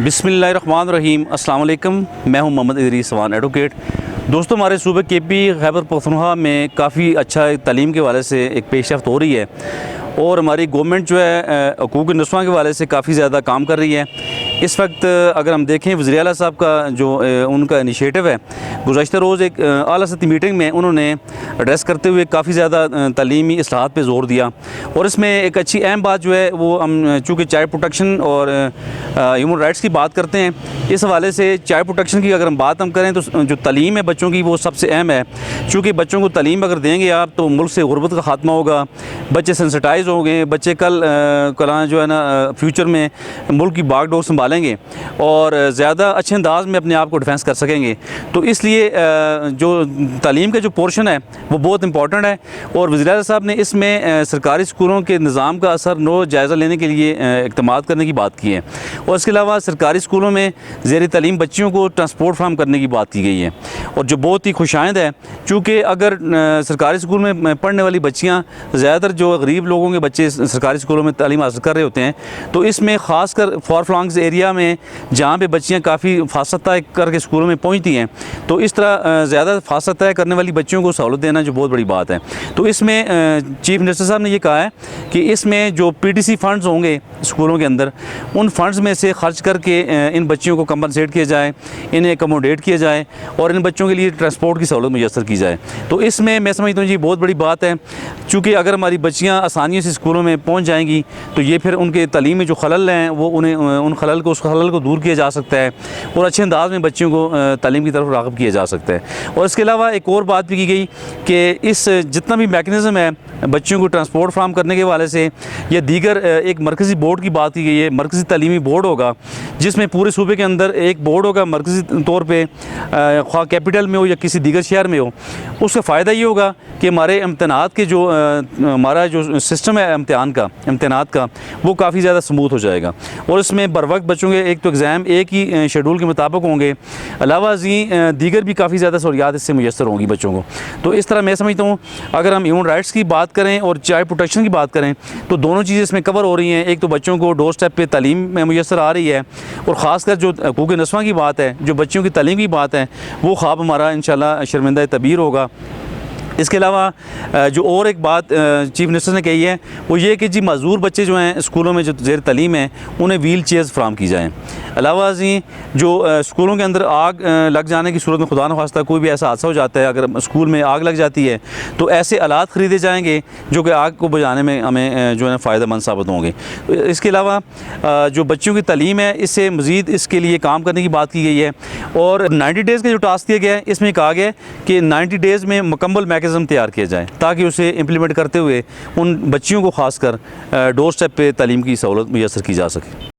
बिस्मिल्लाहिर्रहमानिर्रहीम। अस्सलाम वालेकुम। मैं हूं मोहम्मद इदरीस स्वान एडवोकेट। दोस्तों, हमारे सूबे केपी खैबर पख्तूनख्वा में काफ़ी अच्छा तालीम के वाले से एक पेशरफ्त हो रही है और हमारी गवर्नमेंट जो है हकूक़ नस्वां के वाले से काफ़ी ज़्यादा काम कर रही है। इस वक्त अगर हम देखें, वज़ीर आला साहब का जो उनका इनिशिएटिव है, गुज़श्ता रोज़ एक आला सतही मीटिंग में उन्होंने एड्रेस करते हुए काफ़ी ज़्यादा तालीमी इस्लाहात पे ज़ोर दिया। और इसमें एक अच्छी अहम बात जो है वो हम चूँकि चाइल्ड प्रोटेक्शन और ह्यूमन राइट्स की बात करते हैं, इस हवाले से चाइल्ड प्रोटेक्शन की अगर हम बात करें तो जो तालीम है बच्चों की वो सबसे अहम है। चूँकि बच्चों को तालीम अगर देंगे आप तो मुल्क से गुरबत का ख़ात्मा होगा, बच्चे सेंसिटाइज़ होंगे, बच्चे कल जो है ना फ्यूचर में मुल्क की बागडोर संभालेंगे और ज़्यादा अच्छे अंदाज में अपने आप को डिफेंस कर सकेंगे। तो इसलिए जो तालीम का जो पोर्शन है वो बहुत इंपॉर्टेंट है और वज़ीर आला साहब ने इसमें सरकारी स्कूलों के निज़ाम का असर नो जायज़ा लेने के लिए इक़दाम करने की बात की है। और इसके अलावा सरकारी स्कूलों में ज़ेर तालीम बच्चियों को ट्रांसपोर्ट फ्राहम करने की बात की गई है और जो बहुत ही खुशाइंद है। चूँकि अगर सरकारी स्कूल में पढ़ने वाली बच्चियाँ ज़्यादातर जो गरीब लोगों के बच्चे सरकारी स्कूलों में तालीम हासिल कर रहे होते हैं, तो इसमें ख़ासकर फॉर फ्लॉन्ग्स एरिया में जहाँ पे बच्चियाँ काफ़ी फासला तय करके स्कूलों में पहुँचती हैं, तो इस तरह ज़्यादा फासला तय करने वाली बच्चियों को सहूलत देना जो बहुत बड़ी बात है। तो इसमें चीफ मिनिस्टर साहब ने ये कहा है कि इसमें जो PTC फ़ंड्स होंगे स्कूलों के अंदर, उन फ़ंड्स में से ख़र्च करके इन बच्चियों को कंपनसेट किया जाए, इन्हें एकमोडेट किया जाए और इन बच्चों के लिए ट्रांसपोर्ट की सहूलत मुयस्सर की जाए। तो इसमें मैं समझता हूँ जी बहुत बड़ी बात है। चूँकि अगर हमारी बच्चियाँ आसानियों से स्कूलों में पहुँच जाएंगी तो ये फिर उनके तालीम में जो खलल हैं वो उन्हें उस खलल को दूर किया जा सकता है और अच्छे अंदाज में बच्चियों को तालीम की तरफ राग़िब किया जा सकता है। और इसके अलावा एक और बात भी की गई कि इस जितना भी मैकेनिज़्म है बच्चों को ट्रांसपोर्ट फ्राहम करने के वाले से या दीगर एक मरकज़ी बोर्ड की बात की गई है। मरकज़ी तालीमी बोर्ड होगा जिसमें पूरे सूबे के अंदर एक बोर्ड होगा मरकज़ी तौर पे, ख्वाह कैपिटल में हो या किसी दीगर शहर में हो। उसका फ़ायदा ये होगा कि हमारे इम्तहानात के जो हमारा जो सिस्टम है इम्तहानात का वो काफ़ी ज़्यादा स्मूथ हो जाएगा और इसमें बर वक्त बच्चों के एक तो एग्ज़ाम एक ही शेड्यूल के मुताबिक होंगे, अलावा दीगर भी काफ़ी ज़्यादा सहूलियात इससे मुयस्सर होंगी बच्चों को। तो इस तरह मैं समझता हूँ अगर हम ह्यूमन राइट्स की बात करें और चाइल्ड प्रोटेक्शन की बात करें तो दोनों चीज़ें इसमें कवर हो रही हैं। एक तो बच्चों को डोर स्टेप पे तालीम में मुयस्सर आ रही है और ख़ासकर जो हकूक़ नस्वां की बात है, जो बच्चों की तालीम की बात है, वो ख्वाब हमारा इंशाअल्लाह शर्मिंदा तबीर होगा। इसके अलावा जो और एक बात चीफ मिनिस्टर ने कही है वो ये कि जी मज़दूर बच्चे जो हैं स्कूलों में जो ज़ेर तालीम है उन्हें व्हील चेयर्स फ्राहम की जाएँ। अलावा जो स्कूलों के अंदर आग लग जाने की सूरत में खुदा न खास्ता कोई भी ऐसा हादसा हो जाता है, अगर स्कूल में आग लग जाती है तो ऐसे आलात ख़रीदे जाएंगे जो कि आग को बुझाने में हमें जो है फ़ायदेमंद साबित होंगे। इसके अलावा जो बच्चों की तालीम है इससे मज़ीद इसके लिए काम करने की बात की गई है और 90 डेज़ का जो टास्क दिया गया है इसमें कहा गया है कि 90 डेज़ में मुकम्मल मैकेनिज़्म तैयार किया जाए ताकि उसे इम्प्लीमेंट करते हुए उन बच्चियों को ख़ासकर डोर स्टेप पे तालीम की सहूलत मुयस्सर की जा सके।